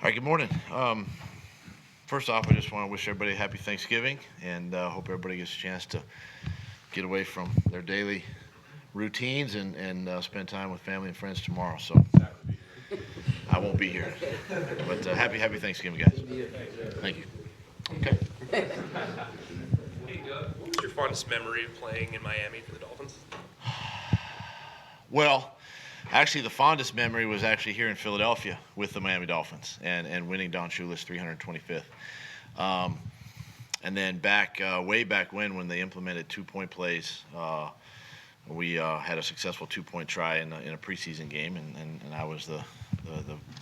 right, good morning. First off, I just want to wish everybody a happy Thanksgiving, and hope everybody gets a chance to get away from their daily routines and spend time with family and friends tomorrow. So I won't be here, but happy Thanksgiving, guys. Thank you. Okay. Hey Doug, what was your fondest memory of playing in Miami for the Dolphins? Well, actually, the fondest memory was actually here in Philadelphia with the Miami Dolphins and winning Don Shula's 325th. And then way back when they implemented 2-point plays, we had a successful 2-point try in a preseason game, and I was the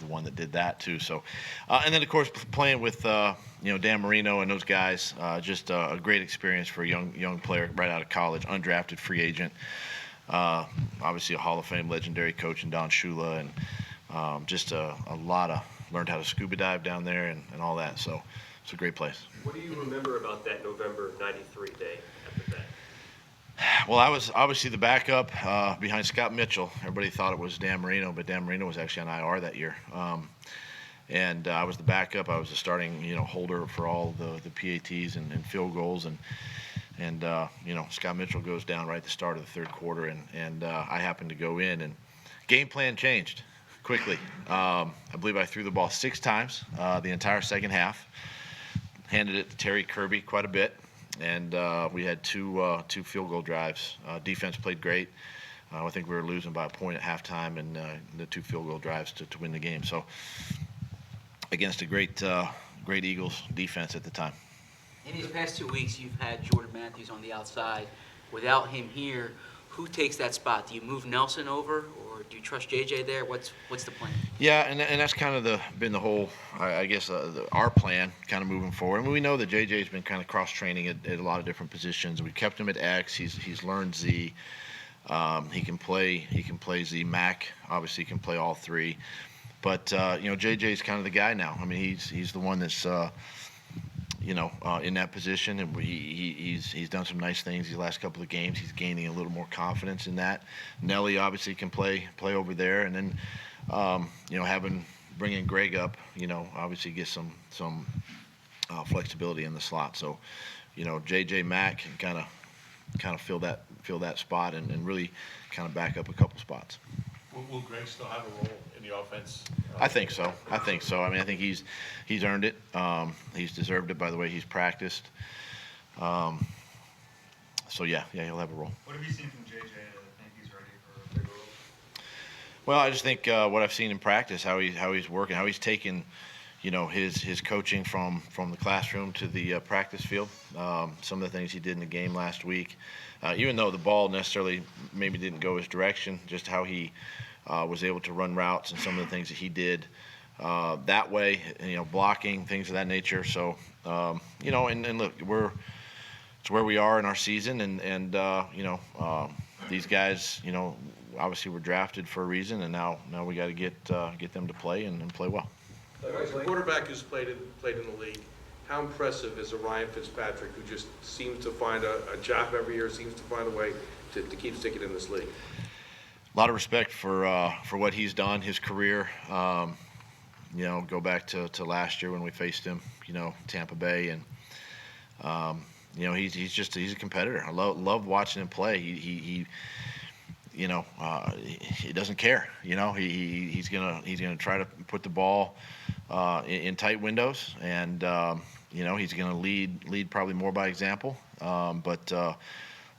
one that did that too. So, and then of course playing with Dan Marino and those guys, just a great experience for a young player right out of college, undrafted free agent. Obviously a Hall of Fame legendary coach in Don Shula, and just a lot of learned how to scuba dive down there and all that. So it's a great place. What do you remember about that November '93 day at the vet? Well, I was obviously the backup behind Scott Mitchell. Everybody thought it was Dan Marino, but Dan Marino was actually on IR that year. And I was the backup. I was the starting, holder for all the PATs and field goals. And Scott Mitchell goes down right at the start of the third quarter, and I happened to go in, and game plan changed quickly. I believe I threw the ball 6 times the entire second half, handed it to Terry Kirby quite a bit, and we had two field goal drives. Defense played great. I think we were losing by a point at halftime, and the 2 field goal drives to win the game. So against a great Eagles defense at the time. In these past 2 weeks, you've had Jordan Matthews on the outside. Without him here, who takes that spot? Do you move Nelson over, or do you trust JJ there? What's the plan? Yeah, and that's kind of been the whole, I guess, our plan kind of moving forward. I mean, we know that JJ's been kind of cross-training at a lot of different positions. We kept him at X. He's learned Z. He can play Z. Mac obviously can play all 3. But JJ's kind of the guy now. I mean, he's the one that's in that position, and he's done some nice things these last couple of games. He's gaining a little more confidence in that. Nelly obviously can play over there, and then bringing Greg up, obviously get some flexibility in the slot. So, JJ Mack can kind of fill that spot and really kind of back up a couple spots. Will Greg still have a role in the offense? I think so. I mean, I think he's earned it. He's deserved it by the way he's practiced. So yeah, he'll have a role. What have you seen from JJ that think he's ready for a big role? Well, I just think what I've seen in practice, how he's working, how he's taken, his coaching from the classroom to the practice field. Some of the things he did in the game last week, even though the ball necessarily maybe didn't go his direction, just how he was able to run routes and some of the things that he did that way, blocking, things of that nature. So, and look, it's where we are in our season, and these guys, obviously were drafted for a reason, and now we got to get them to play and play well. As a quarterback who's played in the league, how impressive is a Ryan Fitzpatrick who just seems to find a job every year, seems to find a way to keep sticking in this league? A lot of respect for what he's done, his career. Go back to last year when we faced him, Tampa Bay, and he's a competitor. I love watching him play. He doesn't care. He's gonna try to put the ball in tight windows, and he's gonna lead probably more by example. But a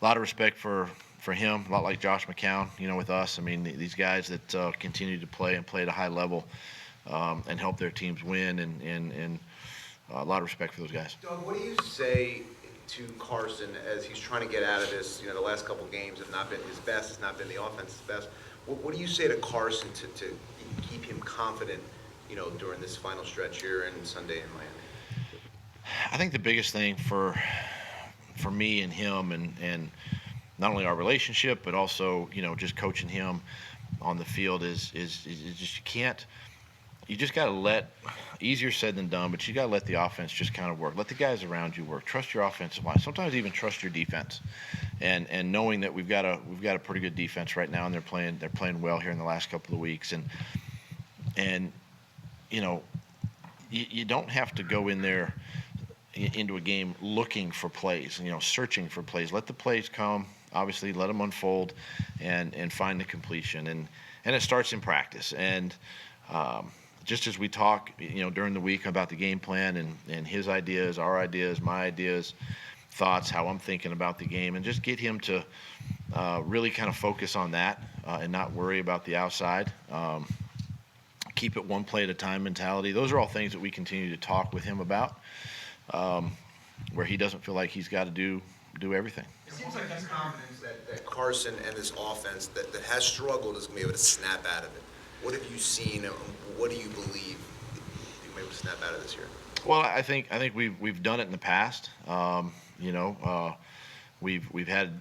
lot of respect for him. A lot like Josh McCown, with us. I mean, these guys that continue to play at a high level and help their teams win, and a lot of respect for those guys. Doug, what do you say to Carson as he's trying to get out of this? The last couple games have not been his best. It's not been the offense's best. What do you say to Carson to keep him confident, during this final stretch here and Sunday in Miami? I think the biggest thing for me and him, and not only our relationship, but also just coaching him on the field is just you just got to let, easier said than done, but you got to let the offense just kind of work. Let the guys around you work. Trust your offensive line. Sometimes even trust your defense. And knowing that we've got a pretty good defense right now, and they're playing well here in the last couple of weeks. And you don't have to go in there into a game looking for plays, searching for plays. Let the plays come. Obviously, let them unfold, and find the completion. And it starts in practice. And just as we talk, during the week about the game plan and his ideas, our ideas, my ideas, thoughts, how I'm thinking about the game, and just get him to really kind of focus on that and not worry about the outside. Keep it one play at a time mentality. Those are all things that we continue to talk with him about, where he doesn't feel like he's got to do everything. It seems like that's confidence that Carson and this offense that has struggled is going to be able to snap out of it. What have you seen, and what do you believe you may be able to snap out of this year? Well, I think we've done it in the past. We've had.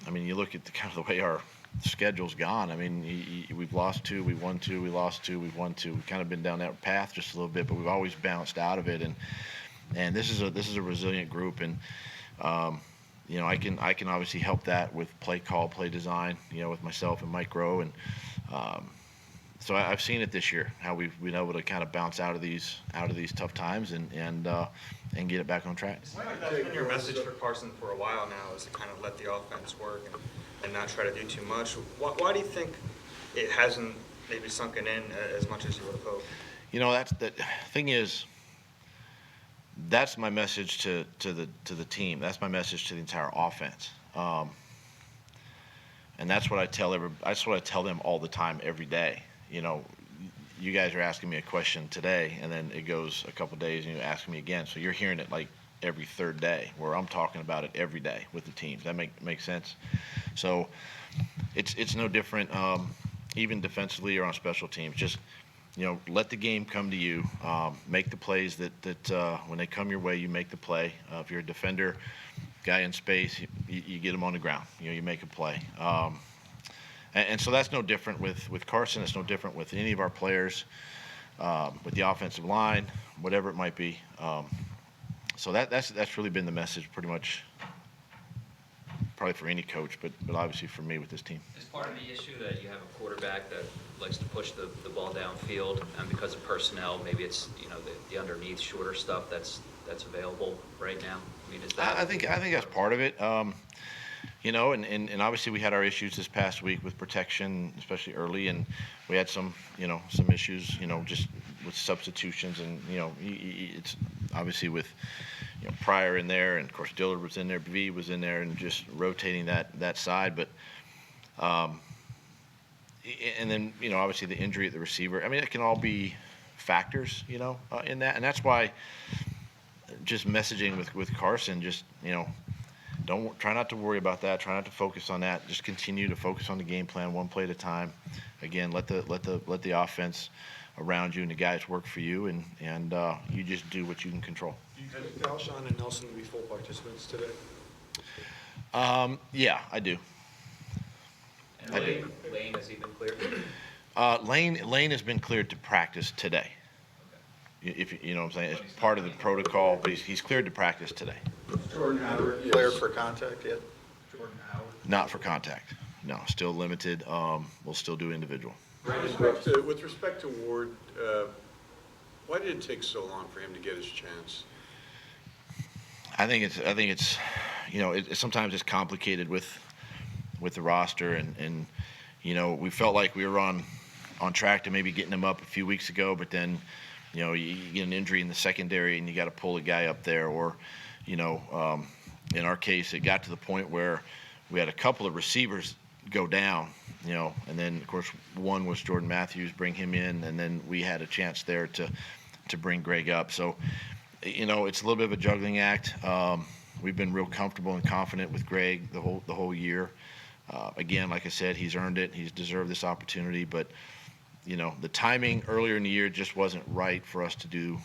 I mean, you look at the kind of the way our schedule's gone. I mean, we've lost 2, we've won 2, we lost 2, we've won 2. We've kind of been down that path just a little bit, but we've always bounced out of it. And this is a resilient group, and I can obviously help that with play call, play design, with myself and Mike Rowe, and so I've seen it this year, how we've been able to kind of bounce out of these tough times and get it back on track. That's been your message for Carson for a while now, is to kind of let the offense work and not try to do too much. Why do you think it hasn't maybe sunken in as much as you would have hoped? That's the thing is, that's my message to the team. That's my message to the entire offense. And that's what I tell them all the time, every day. You guys are asking me a question today, and then it goes a couple days, and you ask me again. So you're hearing it like every third day, where I'm talking about it every day with the teams. That make sense? So it's no different, even defensively or on special teams. Just let the game come to you. Make the plays that when they come your way, you make the play. If you're a defender, guy in space, you get him on the ground. You make a play. And so that's no different with Carson. It's no different with any of our players, with the offensive line, whatever it might be. So that's really been the message, pretty much, probably for any coach, but obviously for me with this team. Is part of the issue that you have a quarterback that likes to push the ball downfield, and because of personnel, maybe it's the underneath shorter stuff that's available right now? I mean, is that? I think that's part of it. And obviously we had our issues this past week with protection, especially early, and we had some issues, just with substitutions, and it's obviously with Pryor in there, and of course Dillard was in there, V was in there, and just rotating that side, but and then obviously the injury at the receiver. I mean, it can all be factors, in that, and that's why just messaging with Carson, just try not to worry about that. Try not to focus on that. Just continue to focus on the game plan, one play at a time. Again, let the offense around you and the guys work for you, and you just do what you can control. Do you think Alshon and Nelson will be full participants today? Yeah, I do. And Lane, has he been cleared? Lane has been cleared to practice today. If you know what I'm saying, it's part of the protocol, but he's cleared to practice today. Jordan Howard, cleared for contact yet? Jordan Howard. Not for contact. No, still limited. We'll still do individual. With respect to Ward, why did it take so long for him to get his chance? I think it's sometimes it's complicated with the roster, and we felt like we were on track to maybe getting him up a few weeks ago, but then you get an injury in the secondary and you got to pull a guy up there, or in our case it got to the point where we had a couple of receivers go down, and then of course one was Jordan Matthews, bring him in, and then we had a chance there to bring Greg up. So it's a little bit of a juggling act. We've been real comfortable and confident with Greg the whole year. Again, like I said, he's earned it. He's deserved this opportunity, but the timing earlier in the year just wasn't right for us to do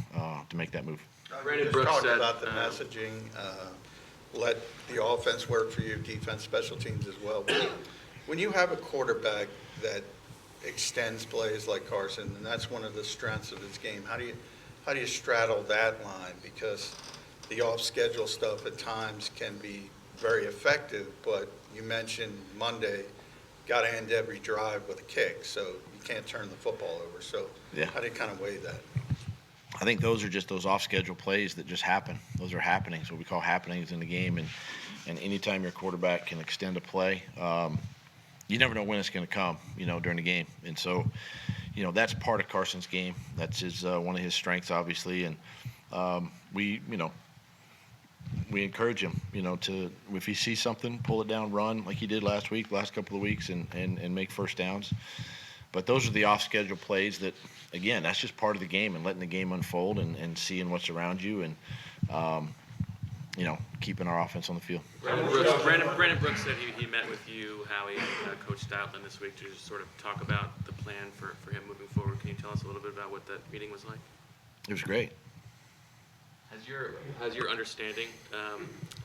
to make that move. Brandon Brooks talked about the messaging, let the offense work for you, defense, special teams as well. When you have a quarterback that extends plays like Carson, and that's one of the strengths of his game, how do you straddle that line? Because the off-schedule stuff at times can be very effective, but you mentioned Monday, got to end every drive with a kick, so you can't turn the football over. So yeah. How do you kind of weigh that? I think those are just those off-schedule plays that just happen. Those are happenings, what we call happenings in the game. And anytime your quarterback can extend a play, you never know when it's going to come, during the game. And so, that's part of Carson's game. That's one of his strengths, obviously. And we encourage him, to, if he sees something, pull it down, run like he did last couple of weeks, and make first downs. But those are the off-schedule plays that, again, that's just part of the game and letting the game unfold and seeing what's around you and, keeping our offense on the field. Brandon Brooks said he met with you, Howie, Coach Stoutland this week to just sort of talk about the plan for him moving forward. Can you tell us a little bit about what that meeting was like? It was great. Has your understanding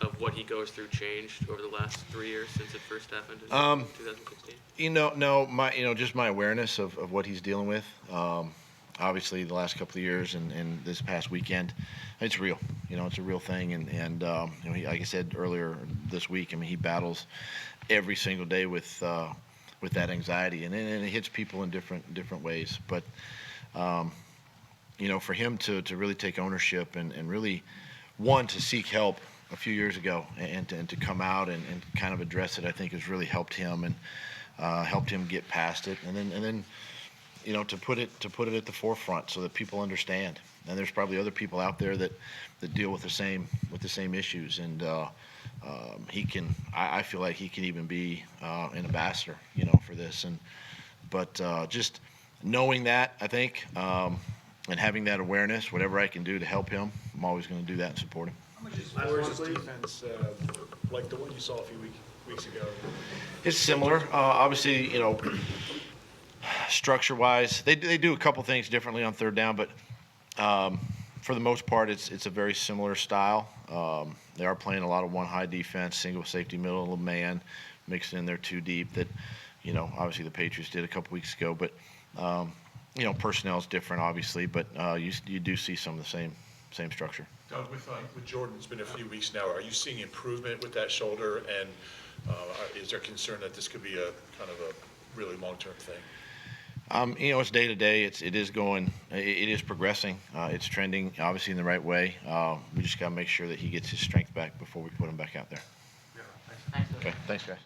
of what he goes through changed over the last 3 years since it first happened in 2016? No, just my awareness of what he's dealing with. Obviously, the last couple of years and this past weekend, it's real. It's a real thing. And like I said earlier this week, he battles every single day with that anxiety, and it hits people in different ways. But for him to really take ownership and really, to seek help a few years ago and to come out and kind of address it, I think has really helped him and helped him get past it. And then to put it at the forefront so that people understand. And there's probably other people out there that deal with the same issues. And I feel like he can even be an ambassador, for this. But just knowing that, I think, and having that awareness, whatever I can do to help him, I'm always going to do that and support him. Where's his defense, like the one you saw a few weeks ago? It's similar. Obviously, structure-wise, they do a couple things differently on third down, but for the most part, it's a very similar style. They are playing a lot of one-high defense, single safety, middle of man, mixed in there two deep. That obviously the Patriots did a couple weeks ago, but personnel is different, obviously, but you do see some of the same structure. Doug, with Jordan, it's been a few weeks now. Are you seeing improvement with that shoulder? And is there concern that this could be a kind of a really long-term thing? It's day to day. It is progressing. It's trending obviously in the right way. We just got to make sure that he gets his strength back before we put him back out there. Thanks. Okay, thanks, guys.